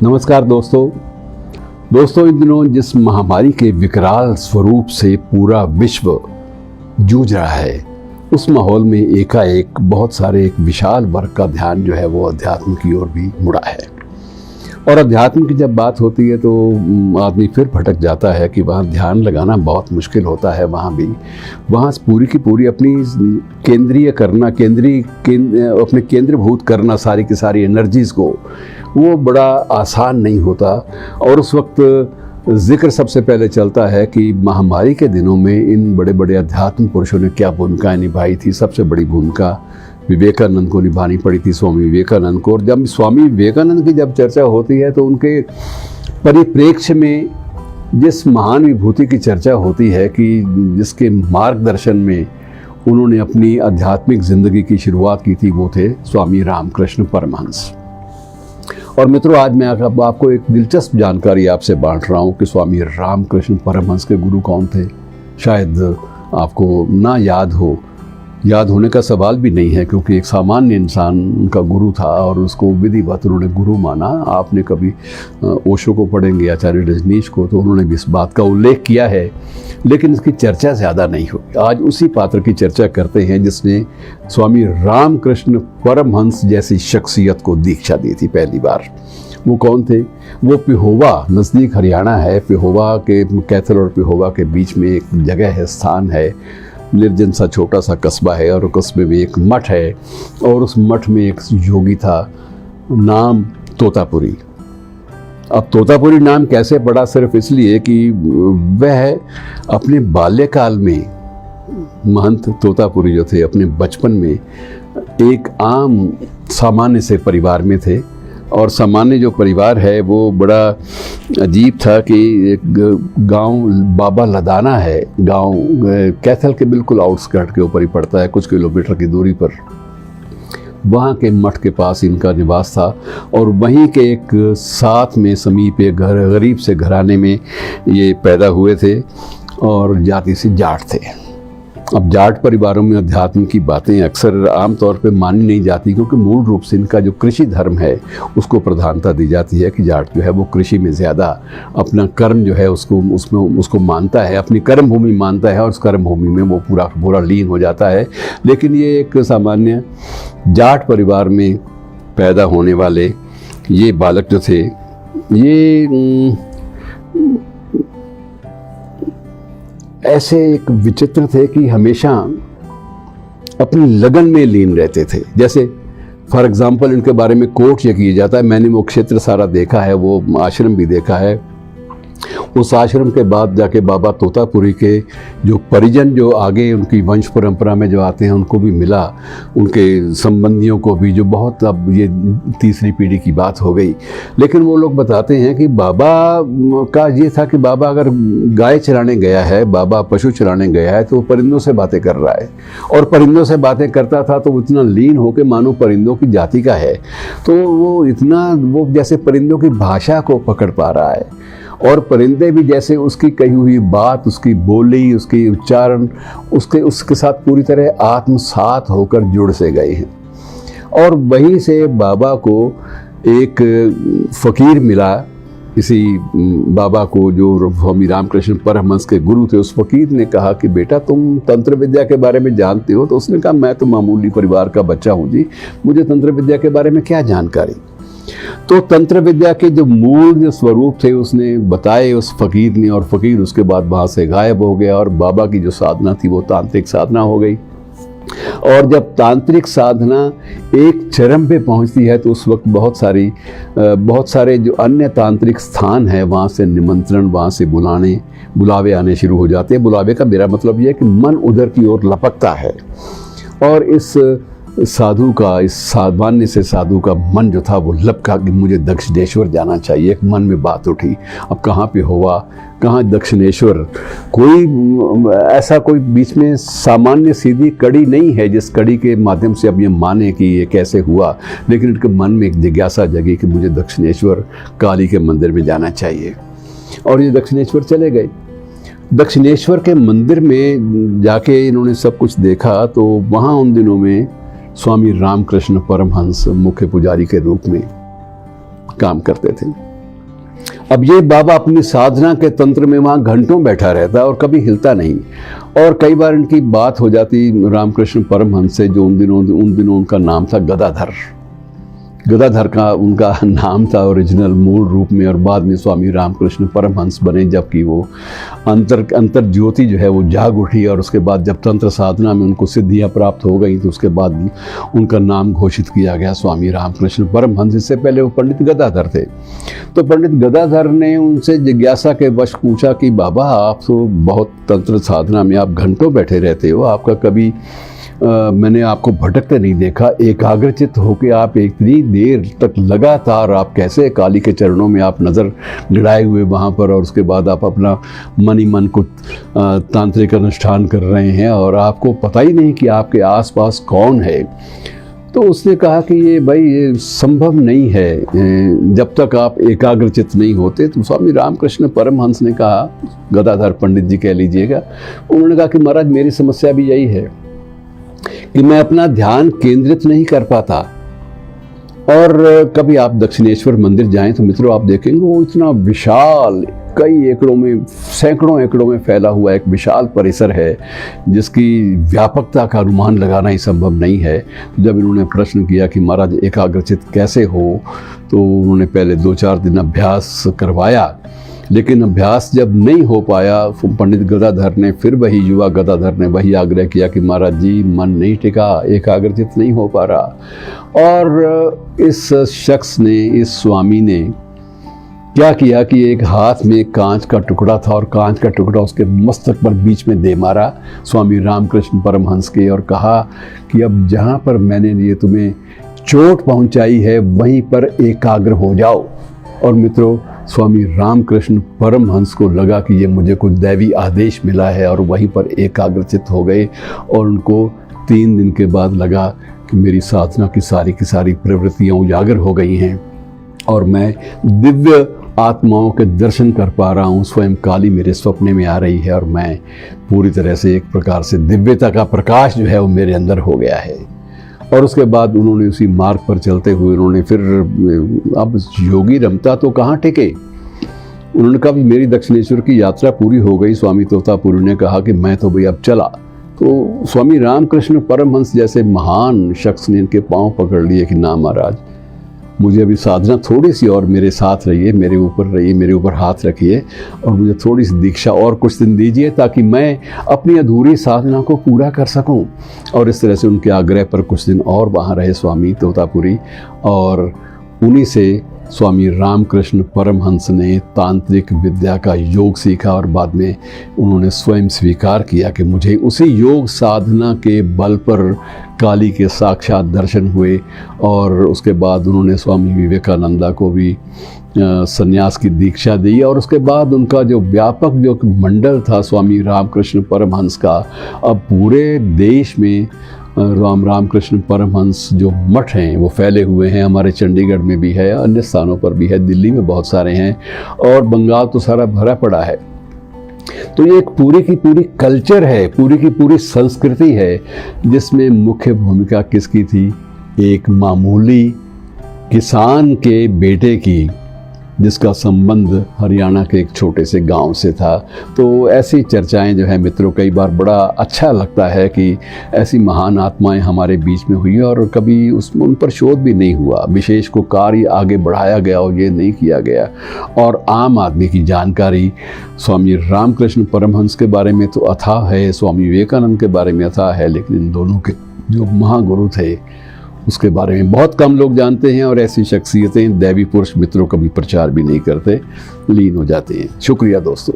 नमस्कार दोस्तों इन दिनों जिस महामारी के विकराल स्वरूप से पूरा विश्व जूझ रहा है, उस माहौल में एकाएक बहुत सारे एक विशाल वर्ग का ध्यान जो है वो अध्यात्म की ओर भी मुड़ा है। और अध्यात्म की जब बात होती है तो आदमी फिर भटक जाता है कि वहाँ ध्यान लगाना बहुत मुश्किल होता है। वहाँ पूरी की पूरी अपनी अपने केंद्रीभूत करना सारी की सारी एनर्जीज़ को, वो बड़ा आसान नहीं होता। और उस वक्त जिक्र सबसे पहले चलता है कि महामारी के दिनों में इन बड़े बड़े अध्यात्म पुरुषों ने क्या भूमिकाएं निभाई थी। सबसे बड़ी भूमिका विवेकानंद को निभानी पड़ी थी, स्वामी विवेकानंद को। और जब स्वामी विवेकानंद की जब चर्चा होती है तो उनके परिप्रेक्ष्य में जिस महान विभूति की चर्चा होती है कि जिसके मार्गदर्शन में उन्होंने अपनी आध्यात्मिक जिंदगी की शुरुआत की थी, वो थे स्वामी रामकृष्ण परमहंस। और मित्रों, आज मैं आपको एक दिलचस्प जानकारी आपसे बांट रहा हूँ कि स्वामी रामकृष्ण परमहंस के गुरु कौन थे। शायद आपको ना याद होने का सवाल भी नहीं है, क्योंकि एक सामान्य इंसान उनका गुरु था और उसको विधिवत उन्होंने गुरु माना। आपने कभी ओशो को पढ़ेंगे, आचार्य रजनीश को, तो उन्होंने भी इस बात का उल्लेख किया है, लेकिन इसकी चर्चा ज़्यादा नहीं हुई। आज उसी पात्र की चर्चा करते हैं जिसने स्वामी रामकृष्ण परमहंस जैसी शख्सियत को दीक्षा दी थी पहली बार। वो कौन थे? वो पिहोवा, नज़दीक हरियाणा है, पिहोवा के कैथल और पिहोवा के बीच में एक जगह है, स्थान है, निर्जन सा छोटा सा कस्बा है, और कस्बे में एक मठ है, और उस मठ में एक योगी था, नाम तोतापुरी। अब तोतापुरी नाम कैसे पड़ा? सिर्फ इसलिए कि वह अपने बाल्यकाल में, महंत तोतापुरी जो थे, अपने बचपन में एक आम सामान्य से परिवार में थे। और सामान्य जो परिवार है वो बड़ा अजीब था कि एक गांव बाबा लदाना है, गांव कैथल के बिल्कुल आउटस्कर्ट के ऊपर ही पड़ता है, कुछ किलोमीटर की दूरी पर। वहाँ के मठ के पास इनका निवास था, और वहीं के एक साथ में समीप एक गरीब से घराने में ये पैदा हुए थे, और जाति से जाट थे। अब जाट परिवारों में अध्यात्म की बातें अक्सर आमतौर पे मानी नहीं जाती, क्योंकि मूल रूप से इनका जो कृषि धर्म है उसको प्रधानता दी जाती है कि जाट जो है वो कृषि में ज़्यादा अपना कर्म जो है उसको मानता है, अपनी कर्म भूमि मानता है, और उस कर्म भूमि में वो पूरा लीन हो जाता है। लेकिन ये एक सामान्य जाट परिवार में पैदा होने वाले ये बालक जो थे, ये ऐसे एक विचित्र थे कि हमेशा अपनी लगन में लीन रहते थे। जैसे फॉर एग्जांपल इनके बारे में कोट ये किया जाता है, मैंने वो क्षेत्र सारा देखा है, वो आश्रम भी देखा है। उस आश्रम के बाद जाके बाबा तोतापुरी के जो परिजन जो आगे उनकी वंश परंपरा में जो आते हैं उनको भी मिला, उनके संबंधियों को भी, जो बहुत, अब ये तीसरी पीढ़ी की बात हो गई। लेकिन वो लोग बताते हैं कि बाबा का ये था कि बाबा अगर गाय चराने गया है, बाबा पशु चराने गया है, तो वो परिंदों से बातें कर रहा है, और परिंदों से बातें करता था तो इतना लीन होकर मानो परिंदों की जाति का है, तो वो जैसे परिंदों की भाषा को पकड़ पा रहा है, और परिंदे भी जैसे उसकी कही हुई बात, उसकी बोली, उसकी उच्चारण उसके साथ पूरी तरह आत्मसात होकर जुड़ से गए हैं। और वहीं से बाबा को एक फ़कीर मिला, इसी बाबा को जो स्वामी रामकृष्ण परमहंस के गुरु थे, उस फ़कीर ने कहा कि बेटा तुम तंत्र विद्या के बारे में जानते हो? तो उसने कहा मैं तो मामूली परिवार का बच्चा हूँ जी, मुझे तंत्र विद्या के बारे में क्या जानकारी। तो तंत्र विद्या के जो मूल जो स्वरूप थे उसने बताए उस फकीर ने, और फकीर उसके बाद वहाँ से गायब हो गया, और बाबा की जो साधना थी वो तांत्रिक साधना हो गई। और जब तांत्रिक साधना एक चरम पे पहुंचती है तो उस वक्त बहुत सारे जो अन्य तांत्रिक स्थान है वहाँ से निमंत्रण, वहाँ से बुलावे आने शुरू हो जाते हैं। बुलावे का मेरा मतलब ये है कि मन उधर की ओर लपकता है, और इस साधु का, इस सामान्य से साधु का मन जो था वो लपका कि मुझे दक्षिणेश्वर जाना चाहिए। एक मन में बात उठी, अब कहाँ पे हुआ, कहाँ दक्षिणेश्वर, कोई बीच में सामान्य सीधी कड़ी नहीं है जिस कड़ी के माध्यम से अब ये माने कि ये कैसे हुआ। लेकिन इनके मन में एक जिज्ञासा जगी कि मुझे दक्षिणेश्वर काली के मंदिर में जाना चाहिए, और ये दक्षिणेश्वर चले गए। दक्षिणेश्वर के मंदिर में जाके इन्होंने सब कुछ देखा, तो वहाँ उन दिनों में स्वामी रामकृष्ण परमहंस मुख्य पुजारी के रूप में काम करते थे। अब ये बाबा अपनी साधना के तंत्र में वहाँ घंटों बैठा रहता और कभी हिलता नहीं। और कई बार इनकी बात हो जाती रामकृष्ण परमहंस से, जो उन दिनों उनका नाम था गदाधर। गदाधर का उनका नाम था ओरिजिनल मूल रूप में, और बाद में स्वामी रामकृष्ण परमहंस बने, जबकि वो अंतर ज्योति जो है वो जाग उठी। और उसके बाद जब तंत्र साधना में उनको सिद्धियां प्राप्त हो गई तो उसके बाद उनका नाम घोषित किया गया स्वामी रामकृष्ण परमहंस। इससे पहले वो पंडित गदाधर थे। तो पंडित गदाधर ने उनसे जिज्ञासा के वश पूछा कि बाबा, आप तो बहुत तंत्र साधना में आप घंटों बैठे रहते हो, आपका कभी मैंने आपको भटकते नहीं देखा, एकाग्रचित होकर आप इतनी देर तक लगातार आप कैसे काली के चरणों में आप नज़र गिराए हुए वहाँ पर, और उसके बाद आप अपना मन ही मन को तांत्रिक अनुष्ठान कर रहे हैं और आपको पता ही नहीं कि आपके आसपास कौन है। तो उसने कहा कि ये संभव नहीं है जब तक आप एकाग्रचित नहीं होते। तो स्वामी रामकृष्ण परमहंस ने कहा, गदाधर पंडित जी कह लीजिएगा, उन्होंने कहा कि महाराज मेरी समस्या भी यही है कि मैं अपना ध्यान केंद्रित नहीं कर पाता। और कभी आप दक्षिणेश्वर मंदिर जाएं तो मित्रों आप देखेंगे वो इतना विशाल, कई एकड़ों में, सैकड़ों एकड़ों में फैला हुआ एक विशाल परिसर है जिसकी व्यापकता का अनुमान लगाना ही संभव नहीं है। जब इन्होंने प्रश्न किया कि महाराज एकाग्रचित कैसे हो, तो उन्होंने पहले 2-4 दिन अभ्यास करवाया, लेकिन अभ्यास जब नहीं हो पाया, पंडित गदाधर ने, फिर वही युवा गदाधर ने वही आग्रह किया कि महाराज जी मन नहीं टिका, एकाग्रचित नहीं हो पा रहा। और इस शख्स ने, इस स्वामी ने क्या किया कि एक हाथ में कांच का टुकड़ा था और कांच का टुकड़ा उसके मस्तक पर बीच में दे मारा स्वामी रामकृष्ण परमहंस के, और कहा कि अब जहाँ पर मैंने ये तुम्हें चोट पहुँचाई है वहीं पर एकाग्र हो जाओ। और मित्रों, स्वामी रामकृष्ण परमहंस को लगा कि ये मुझे कुछ दैवी आदेश मिला है, और वहीं पर एकाग्रचित हो गए। और उनको 3 दिन के बाद लगा कि मेरी साधना की सारी प्रवृत्तियाँ उजागर हो गई हैं और मैं दिव्य आत्माओं के दर्शन कर पा रहा हूँ। स्वयं काली मेरे सपने में आ रही है और मैं पूरी तरह से एक प्रकार से दिव्यता का प्रकाश जो है वो मेरे अंदर हो गया है। और उसके बाद उन्होंने उसी मार्ग पर चलते हुए उन्होंने फिर, अब योगी रमता तो कहाँ टिके, उन्होंने कहा मेरी दक्षिणेश्वर की यात्रा पूरी हो गई। स्वामी तोतापुरी ने कहा कि मैं तो भाई अब चला। तो स्वामी रामकृष्ण परमहंस जैसे महान शख्स ने इनके पांव पकड़ लिए कि ना महाराज, मुझे अभी साधना थोड़ी सी और मेरे साथ रहिए, मेरे ऊपर रहिए, मेरे ऊपर हाथ रखिए और मुझे थोड़ी सी दीक्षा और कुछ दिन दीजिए ताकि मैं अपनी अधूरी साधना को पूरा कर सकूं। और इस तरह से उनके आग्रह पर कुछ दिन और वहाँ रहे स्वामी तोतापुरी, और उन्हीं से स्वामी रामकृष्ण परमहंस ने तांत्रिक विद्या का योग सीखा। और बाद में उन्होंने स्वयं स्वीकार किया कि मुझे उसी योग साधना के बल पर काली के साक्षात दर्शन हुए। और उसके बाद उन्होंने स्वामी विवेकानंदा को भी संन्यास की दीक्षा दी। और उसके बाद उनका जो व्यापक जो मंडल था स्वामी रामकृष्ण परमहंस का, अब पूरे देश में रामकृष्ण परमहंस जो मठ हैं वो फैले हुए हैं। हमारे चंडीगढ़ में भी है, अन्य स्थानों पर भी है, दिल्ली में बहुत सारे हैं और बंगाल तो सारा भरा पड़ा है। तो ये एक पूरी की पूरी कल्चर है, पूरी की पूरी संस्कृति है जिसमें मुख्य भूमिका किसकी थी? एक मामूली किसान के बेटे की, जिसका संबंध हरियाणा के एक छोटे से गांव से था। तो ऐसी चर्चाएं जो है मित्रों, कई बार बड़ा अच्छा लगता है कि ऐसी महान आत्माएं हमारे बीच में हुई और कभी उसमें उन पर शोध भी नहीं हुआ, विशेष को कार्य आगे बढ़ाया गया और ये नहीं किया गया। और आम आदमी की जानकारी स्वामी रामकृष्ण परमहंस के बारे में तो अथाह है, स्वामी विवेकानंद के बारे में अथाह है, लेकिन इन दोनों के जो महागुरु थे उसके बारे में बहुत कम लोग जानते हैं। और ऐसी शख्सियतें दैवी पुरुष मित्रों कभी प्रचार भी नहीं करते, लीन हो जाते हैं। शुक्रिया दोस्तों।